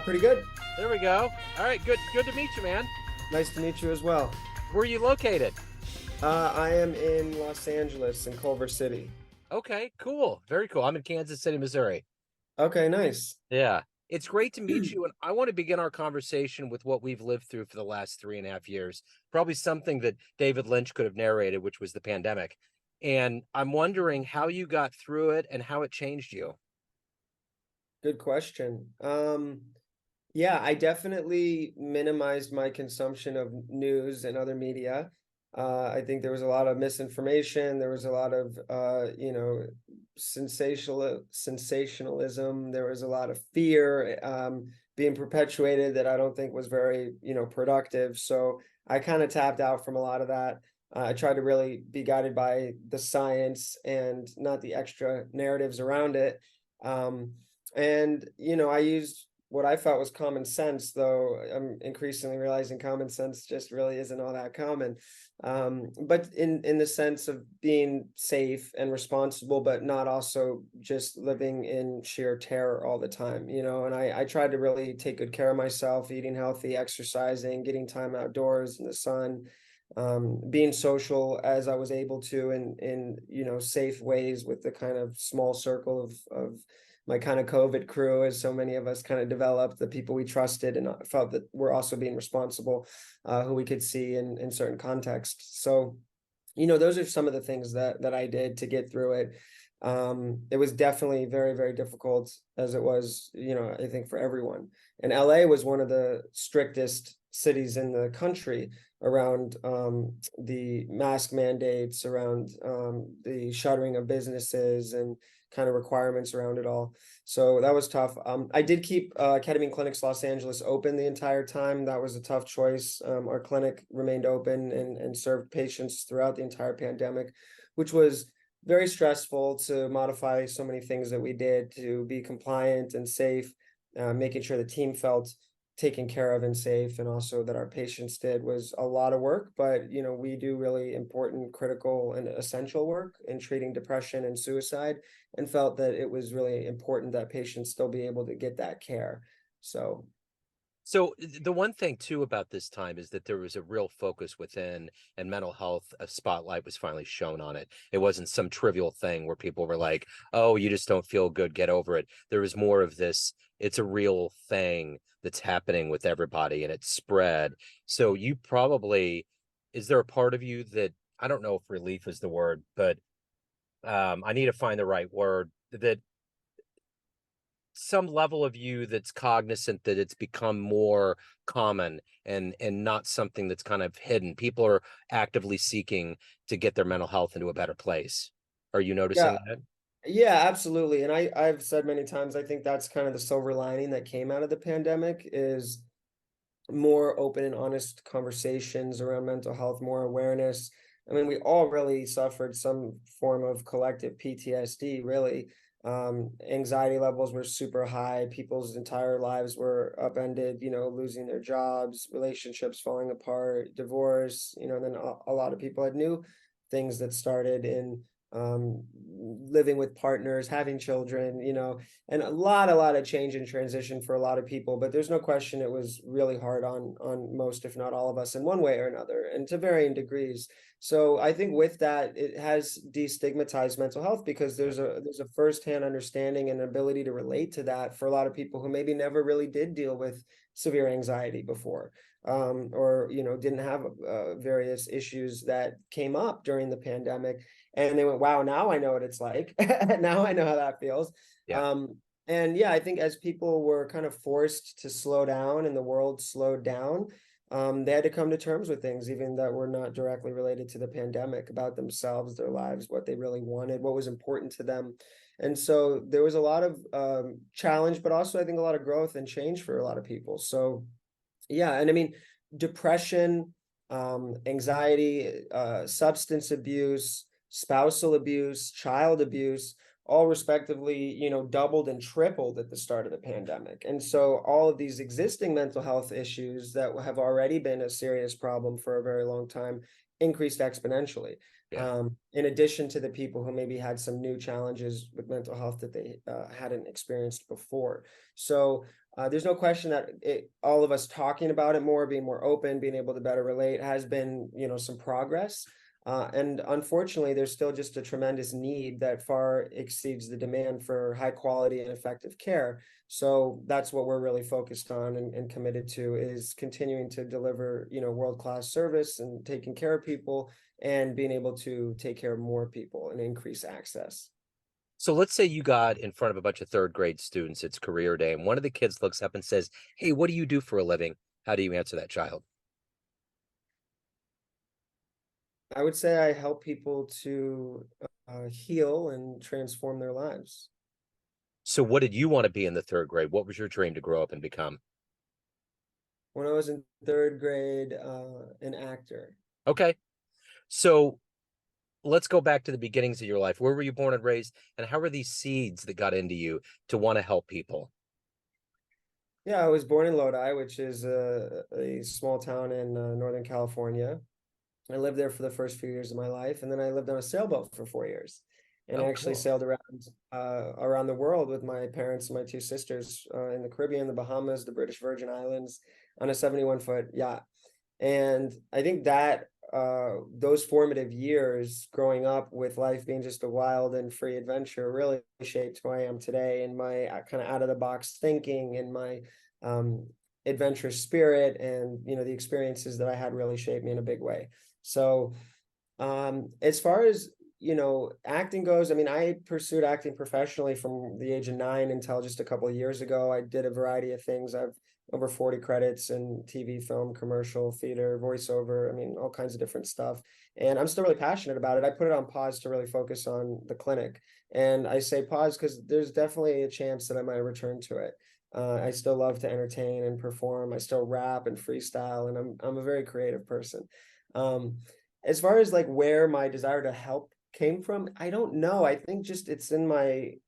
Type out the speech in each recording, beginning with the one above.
Pretty good. There we go. All right, good to meet you, man. Nice to meet you as well. Where are you located? I am in Los Angeles in Culver City. Okay, cool. Very cool. I'm in Kansas City, Missouri. Okay, nice. Yeah. It's great to meet you, and I want to begin our conversation with what we've lived through for the last 3.5 years. Probably something that David Lynch could have narrated, which was the pandemic. And I'm wondering how you got through it and how it changed you. Good question. Yeah, I definitely minimized my consumption of news and other media. I think there was a lot of misinformation. There was a lot of, sensationalism. There was a lot of fear being perpetuated that I don't think was very, productive. So I kind of tapped out from a lot of that. I tried to really be guided by the science and not the extra narratives around it. And I used what I felt was common sense, though I'm increasingly realizing common sense just really isn't all that common. But in the sense of being safe and responsible, but not also just living in sheer terror all the time, and I tried to really take good care of myself, eating healthy, exercising, getting time outdoors in the sun, being social as I was able to in safe ways with the kind of small circle of my kind of COVID crew, as so many of us kind of developed, the people we trusted and felt that we're also being responsible, who we could see in certain contexts. So, those are some of the things that I did to get through it. It was definitely very, very difficult, as it was, I think for everyone. And LA was one of the strictest cities in the country around the mask mandates, around the shuttering of businesses and kind of requirements around it all. So that was tough. I did keep Ketamine Clinics Los Angeles open the entire time. That was a tough choice. Our clinic remained open and served patients throughout the entire pandemic, which was very stressful to modify so many things that we did to be compliant and safe, making sure the team felt taken care of and safe, and also that our patients did, was a lot of work. But we do really important, critical, and essential work in treating depression and suicide, and felt that it was really important that patients still be able to get that care. So So the one thing too about this time is that there was a real focus within, and mental health, a spotlight was finally shown on it. It wasn't some trivial thing where people were like, "Oh, you just don't feel good, get over it." There was more of this, it's a real thing that's happening with everybody and it's spread. So you probably, is there a part of you that, I don't know if relief is the word, but I need to find the right word, that some level of you that's cognizant that it's become more common and not something that's kind of hidden. People are actively seeking to get their mental health into a better place. Are you yeah, noticing that? yeah, absolutely. And I've said many times, I think that's kind of the silver lining that came out of the pandemic, is more open and honest conversations around mental health, more awareness. I mean, we all really suffered some form of collective PTSD, really. Anxiety levels were super high. People's entire lives were upended, losing their jobs, relationships falling apart, divorce, and then a lot of people had new things that started in living with partners, having children, and a lot of change and transition for a lot of people. But there's no question it was really hard on most, if not all of us, in one way or another, and to varying degrees. So I think with that, it has destigmatized mental health, because there's a firsthand understanding and ability to relate to that for a lot of people who maybe never really did deal with severe anxiety before, or didn't have various issues that came up during the pandemic, and they went, wow, now I know what it's like. Now I know how that feels. Yeah. And yeah, I think as people were kind of forced to slow down and the world slowed down, they had to come to terms with things, even that were not directly related to the pandemic, about themselves, their lives, what they really wanted, what was important to them. And so there was a lot of challenge, but also I think a lot of growth and change for a lot of people. So yeah, and I mean, depression, anxiety, substance abuse, spousal abuse, child abuse, all respectively, doubled and tripled at the start of the pandemic. And so all of these existing mental health issues that have already been a serious problem for a very long time increased exponentially. Yeah. In addition to the people who maybe had some new challenges with mental health that they hadn't experienced before. So there's no question that all of us talking about it more, being more open, being able to better relate has been, some progress. And unfortunately, there's still just a tremendous need that far exceeds the demand for high quality and effective care. So that's what we're really focused on and committed to, is continuing to deliver, world-class service and taking care of people and being able to take care of more people and increase access. So let's say you got in front of a bunch of third grade students, it's career day, and one of the kids looks up and says, "Hey, what do you do for a living?" How do you answer that child? I would say I help people to heal and transform their lives. So what did you want to be in the third grade? What was your dream to grow up and become? When I was in third grade, an actor. Okay. So let's go back to the beginnings of your life. Where were you born and raised? And how were these seeds that got into you to want to help people? Yeah, I was born in Lodi, which is a small town in Northern California. I lived there for the first few years of my life, and then I lived on a sailboat for 4 years, and I Oh, actually cool. sailed around the world with my parents and my two sisters in the Caribbean, the Bahamas, the British Virgin Islands on a 71-foot yacht. And I think that those formative years growing up with life being just a wild and free adventure really shaped who I am today, and my kind of out of the box thinking and my um, adventurous spirit, and the experiences that I had really shaped me in a big way. So as far as acting goes, I mean, I pursued acting professionally from the age of 9 until just a couple of years ago. I did a variety of things. I've over 40 credits in TV, film, commercial, theater, voiceover. I mean, all kinds of different stuff. And I'm still really passionate about it. I put it on pause to really focus on the clinic. And I say pause because there's definitely a chance that I might return to it. I still love to entertain and perform. I still rap and freestyle, and I'm a very creative person. Um, as far as like where my desire to help came from, I don't know. I think just it's in my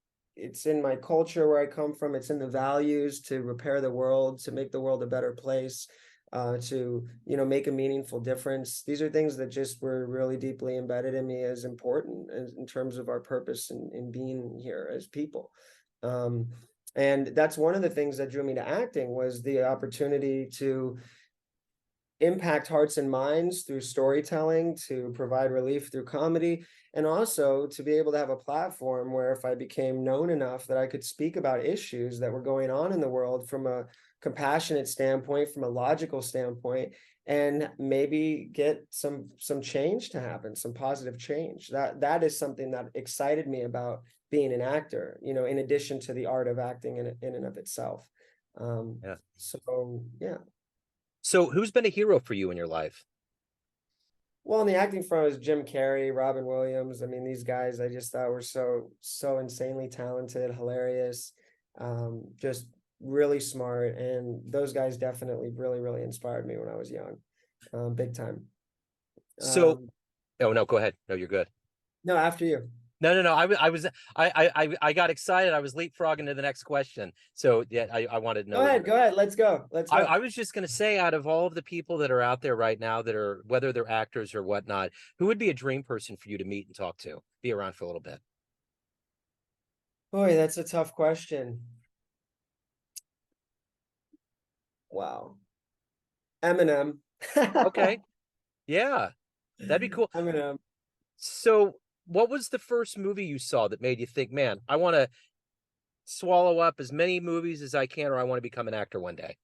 culture where I come from. It's in the values to repair the world, to make the world a better place, to make a meaningful difference. These are things that just were really deeply embedded in me as important in terms of our purpose in being here as people. Um, and that's one of the things that drew me to acting, was the opportunity to impact hearts and minds through storytelling, to provide relief through comedy, and also to be able to have a platform where if I became known enough that I could speak about issues that were going on in the world from a compassionate standpoint, from a logical standpoint, and maybe get some change to happen, some positive change. That is something that excited me about being an actor, in addition to the art of acting in and of itself. Yeah. So yeah. So who's been a hero for you in your life? Well, in the acting front was Jim Carrey, Robin Williams. I mean, these guys I just thought were so insanely talented, hilarious, just really smart. And those guys definitely really, really inspired me when I was young, big time. So, Um, oh no, go ahead. No, you're good. no, after you. No. I got excited. I was leapfrogging to the next question. So yeah, I wanted to know Go what ahead, your. go ahead. Let's go. Let's I go. was just gonna say, out of all of the people that are out there right now, that are whether they're actors or whatnot, who would be a dream person for you to meet and talk to, be around for a little bit? Boy, that's a tough question. Wow. Eminem. Okay, yeah, that'd be cool. Eminem. So, what was the first movie you saw that made you think, man, I want to swallow up as many movies as I can, or I want to become an actor one day?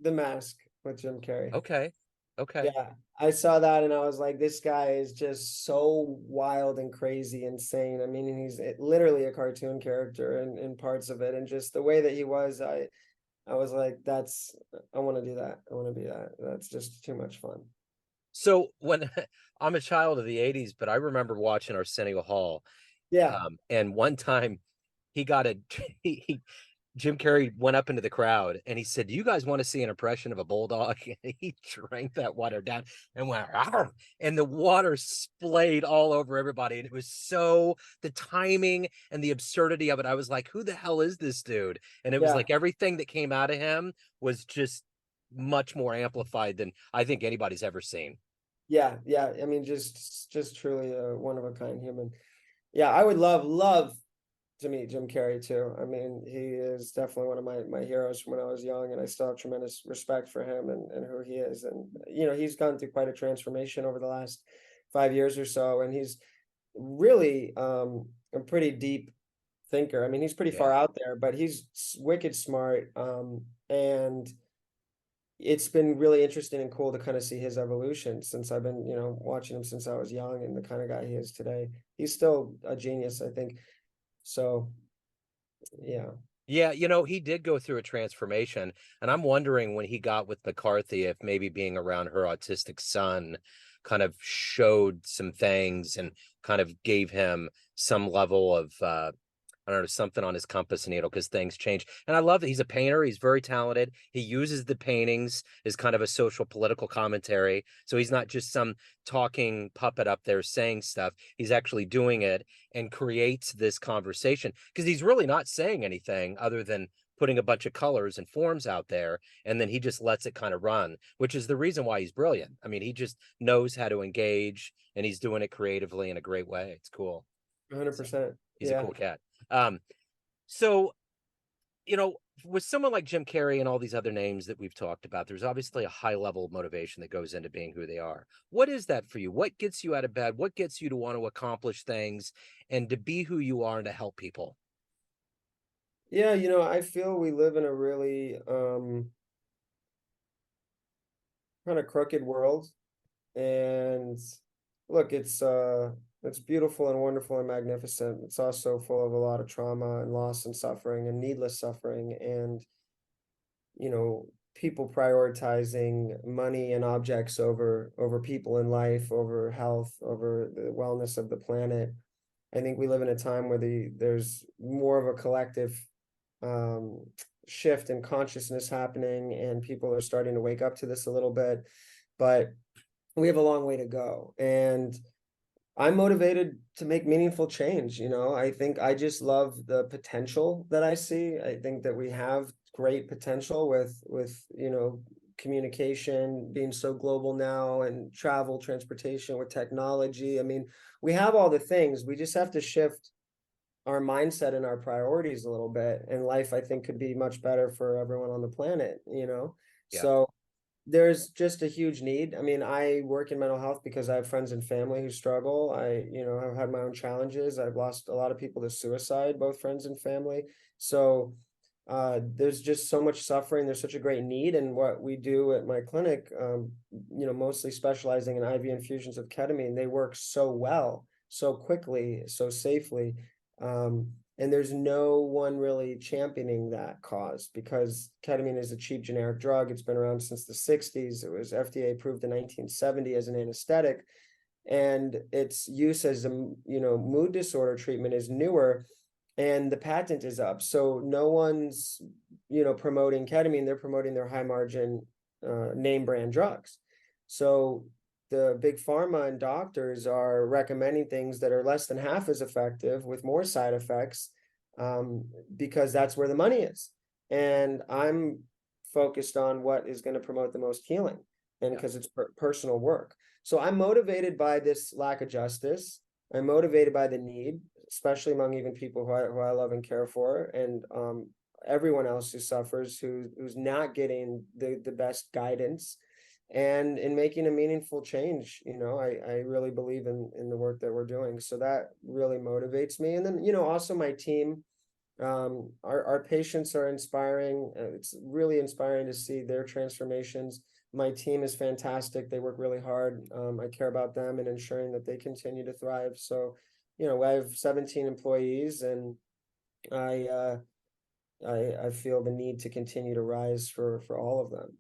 The Mask with Jim Carrey. Okay, okay. Yeah, I saw that and I was like, this guy is just so wild and crazy, insane. I mean, he's literally a cartoon character in parts of it, and just the way that he was, I was like, I want to do that. I want to be that. That's just too much fun. So when I'm a child of the '80s, but I remember watching Arsenio Hall, Yeah, and one time he got a he, Jim Carrey went up into the crowd and he said, "Do you guys want to see an impression of a bulldog?" And he drank that water down and went, "Arr!" And the water splayed all over everybody. And it was so the timing and the absurdity of it. I was like, "Who the hell is this dude?" And it was yeah, like everything that came out of him was just much more amplified than I think anybody's ever seen. Yeah. I mean, just truly a one of a kind human. Yeah, I would love to meet Jim Carrey too. I mean, he is definitely one of my heroes from when I was young, and I still have tremendous respect for him and who he is. And he's gone through quite a transformation over the last 5 years or so, and he's really a pretty deep thinker. I mean, he's pretty far Yeah. out there, but he's wicked smart. And it's been really interesting and cool to kind of see his evolution since I've been, watching him since I was young and the kind of guy he is today. He's still a genius, I think. So, yeah. Yeah, he did go through a transformation, and I'm wondering when he got with McCarthy if maybe being around her autistic son kind of showed some things and kind of gave him some level of I don't know, something on his compass needle because things change. And I love that he's a painter. He's very talented. He uses the paintings as kind of a social political commentary. So he's not just some talking puppet up there saying stuff. He's actually doing it and creates this conversation because he's really not saying anything other than putting a bunch of colors and forms out there. And then he just lets it kind of run, which is the reason why he's brilliant. I mean, he just knows how to engage and he's doing it creatively in a great way. It's cool. So 100%. he's a Yeah. cool cat. Um, so, you know, with someone like Jim Carrey and all these other names that we've talked about, there's obviously a high level of motivation that goes into being who they are. What is that for you? What gets you out of bed? What gets you to want to accomplish things and to be who you are and to help people? Yeah, I feel we live in a really kind of crooked world. And look, it's beautiful and wonderful and magnificent. It's also full of a lot of trauma and loss and suffering and needless suffering. And people prioritizing money and objects over people in life, over health, over the wellness of the planet. I think we live in a time where there's more of a collective um, shift in consciousness happening, and people are starting to wake up to this a little bit. But we have a long way to go, and I'm motivated to make meaningful change. I think I just love the potential that I see. I think that we have great potential with communication being so global now, and travel, transportation, with technology. I mean, we have all the things. We just have to shift our mindset and our priorities a little bit, and life, I think, could be much better for everyone on the planet. Yeah. So there's just a huge need. I mean, I work in mental health because I have friends and family who struggle. I've had my own challenges. I've lost a lot of people to suicide, both friends and family. So there's just so much suffering. There's such a great need. And what we do at my clinic, mostly specializing in IV infusions of ketamine, they work so well, so quickly, so safely. And there's no one really championing that cause because ketamine is a cheap generic drug. It's been around since the 60s. It was FDA approved in 1970 as an anesthetic, and its use as a mood disorder treatment is newer, and the patent is up. So no one's promoting ketamine. They're promoting their high margin name brand drugs. So the big pharma and doctors are recommending things that are less than half as effective with more side effects, because that's where the money is. And I'm focused on what is going to promote the most healing, and Yeah. because it's personal work. So I'm motivated by this lack of justice. I'm motivated by the need, especially among even people who I love and care for, and everyone else who suffers, who's not getting the best guidance, and in making a meaningful change. I really believe in the work that we're doing, so that really motivates me. And then also my team, our patients are inspiring. It's really inspiring to see their transformations. My team is fantastic. They work really hard. I care about them and ensuring that they continue to thrive. So I have 17 employees, and I uh I feel the need to continue to rise for all of them.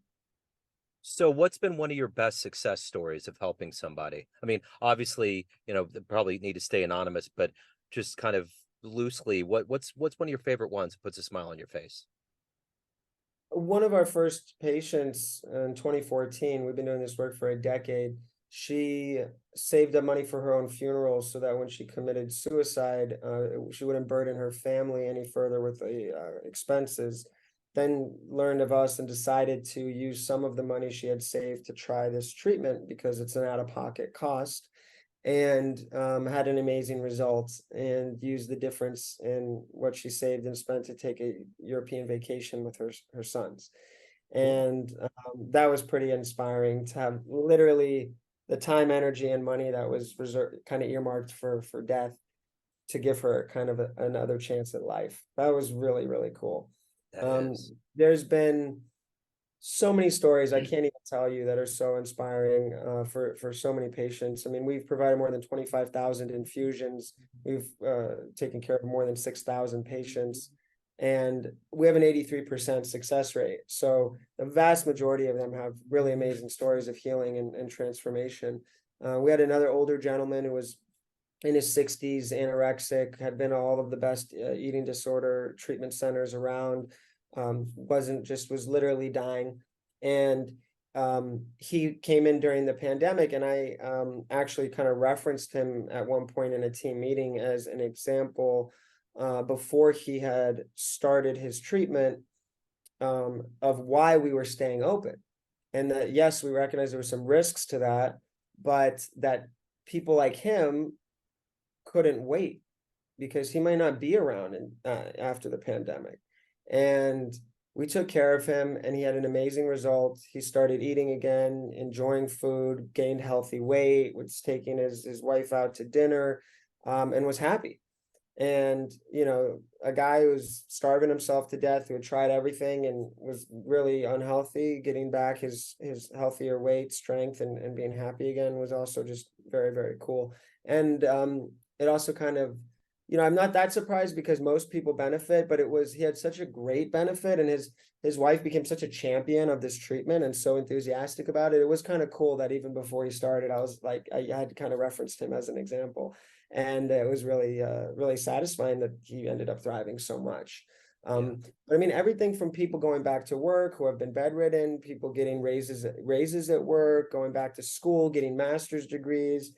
So what's been one of your best success stories of helping somebody? I mean, obviously, they probably need to stay anonymous, but just kind of loosely, what's one of your favorite ones that puts a smile on your face? One of our first patients in 2014, we've been doing this work for a decade. She saved up money for her own funeral so that when she committed suicide, she wouldn't burden her family any further with the expenses. then learned of us and decided to use some of the money she had saved to try this treatment because it's an out-of-pocket cost, and had an amazing result, and used the difference in what she saved and spent to take a European vacation with her sons. Cool. And that was pretty inspiring to have literally the time, energy, and money that was reserved, kind of earmarked for death, to give her kind of another chance at life. That was really, really cool. That is. There's been so many stories I can't even tell you that are so inspiring, for so many patients. I mean, we've provided more than 25,000 infusions. We've taken care of more than 6,000 patients, and we have an 83% success rate. So the vast majority of them have really amazing stories of healing and transformation. We had another older gentleman who was in his 60s, anorexic, had been all of the best eating disorder treatment centers around, was literally dying. And he came in during the pandemic, and I actually kind of referenced him at one point in a team meeting as an example, before he had started his treatment, of why we were staying open. And that, yes, we recognize there were some risks to that, but that people like him couldn't wait because he might not be around after the pandemic. And we took care of him, and he had an amazing result. He started eating again, enjoying food, gained healthy weight, was taking his wife out to dinner, and was happy. And, a guy who was starving himself to death, who had tried everything and was really unhealthy, getting back his healthier weight, strength, and being happy again, was also just very, very cool. And it also kind of, I'm not that surprised because most people benefit, but he had such a great benefit, and his wife became such a champion of this treatment and so enthusiastic about it. It was kind of cool that even before he started, I was like, I had kind of referenced him as an example. And it was really, really satisfying that he ended up thriving so much. Yeah. But I mean, everything from people going back to work who have been bedridden, people getting raises at work, going back to school, getting master's degrees,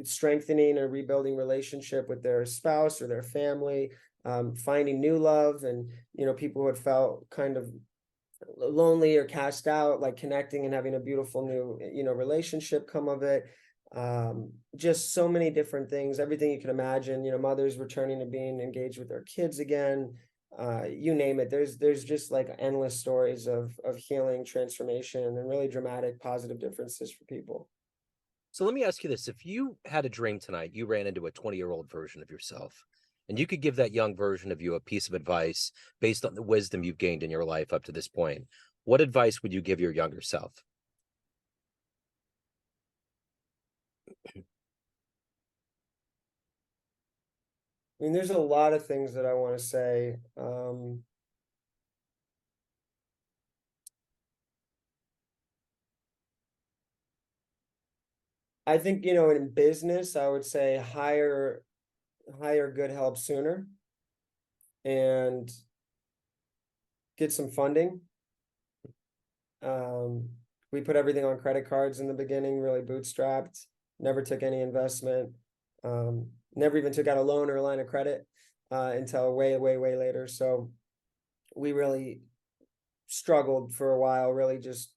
strengthening or rebuilding relationship with their spouse or their family, finding new love, and people who had felt kind of lonely or cast out, like connecting and having a beautiful new relationship come of it. Just so many different things, everything you can imagine, mothers returning to being engaged with their kids again, you name it. There's just like endless stories of healing, transformation, and really dramatic positive differences for people. So let me ask you this. If you had a dream tonight, you ran into a 20-year-old version of yourself, and you could give that young version of you a piece of advice based on the wisdom you've gained in your life up to this point, what advice would you give your younger self? I mean, there's a lot of things that I want to say. I think, in business, I would say hire good help sooner, and get some funding. We put everything on credit cards in the beginning, really bootstrapped, never took any investment, never even took out a loan or a line of credit until way, way, way later. So we really struggled for a while, really just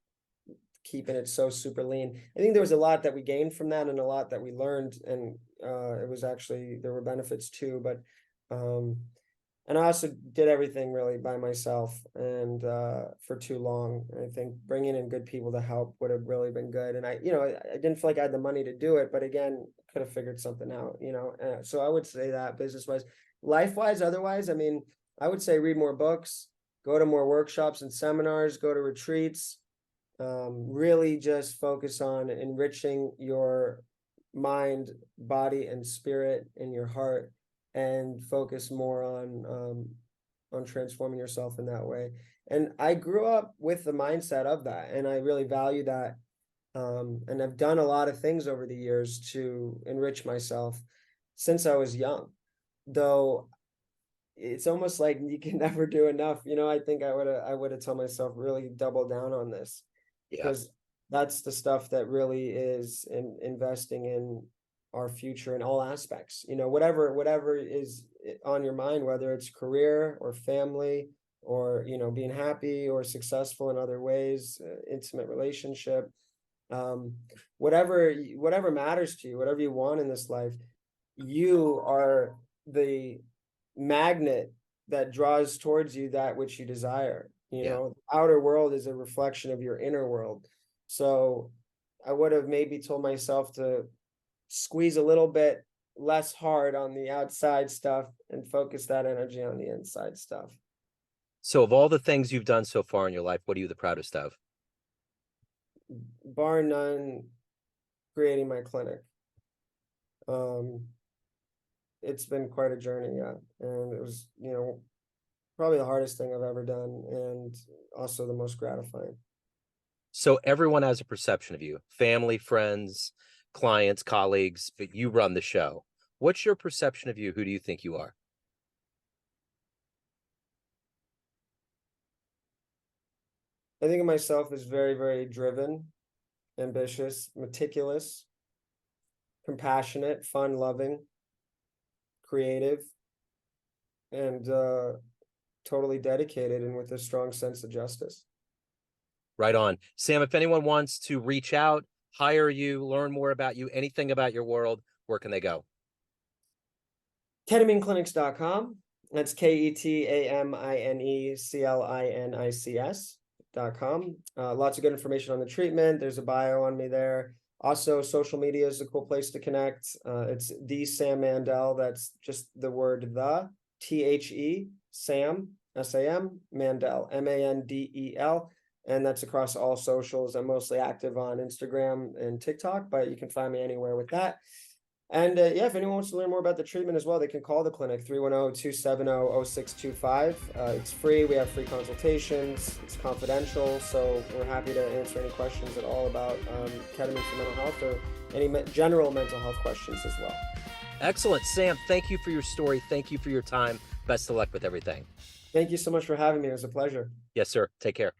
keeping it so super lean. I think there was a lot that we gained from that and a lot that we learned, and it was actually, there were benefits too, but and I also did everything really by myself, and for too long. I think bringing in good people to help would have really been good. And I didn't feel like I had the money to do it, but again, could have figured something out, so I would say that business wise. Life wise, otherwise, I mean, I would say read more books, go to more workshops and seminars, go to retreats, really just focus on enriching your mind, body, and spirit, in your heart, and focus more on transforming yourself in that way. And I grew up with the mindset of that, and I really value that. And I've done a lot of things over the years to enrich myself since I was young, though it's almost like you can never do enough. I think I would have told myself, really double down on this, Yeah. because that's the stuff that really is investing in our future in all aspects. Whatever is on your mind, whether it's career or family, or, being happy or successful in other ways, intimate relationship, um, whatever matters to you, whatever you want in this life, you are the magnet that draws towards you that which you desire. Yeah. The outer world is a reflection of your inner world. So I would have maybe told myself to squeeze a little bit less hard on the outside stuff and focus that energy on the inside stuff. So of all the things you've done so far in your life, what are you the proudest of? Bar none, creating my clinic. It's been quite a journey, yeah. And it was, probably the hardest thing I've ever done, and also the most gratifying. So everyone has a perception of you, family, friends, clients, colleagues, but you run the show. What's your perception of you? Who do you think you are? I think of myself as very, very driven, ambitious, meticulous, compassionate, fun loving, creative, and totally dedicated and with a strong sense of justice. Right on. Sam, if anyone wants to reach out, hire you, learn more about you, anything about your world, where can they go? KetamineClinics.com. That's KETAMINECLINICS.com. Lots of good information on the treatment. There's a bio on me there. Also, social media is a cool place to connect. It's the Sam Mandel. That's just the word the, THE, Sam, SAM, Mandel, MANDEL. And that's across all socials. I'm mostly active on Instagram and TikTok, but you can find me anywhere with that. And yeah, if anyone wants to learn more about the treatment as well, they can call the clinic 310-270-0625. It's free. We have free consultations. It's confidential. So we're happy to answer any questions at all about ketamine for mental health or any general mental health questions as well. Excellent. Sam, thank you for your story. Thank you for your time. Best of luck with everything. Thank you so much for having me. It was a pleasure. Yes, sir. Take care.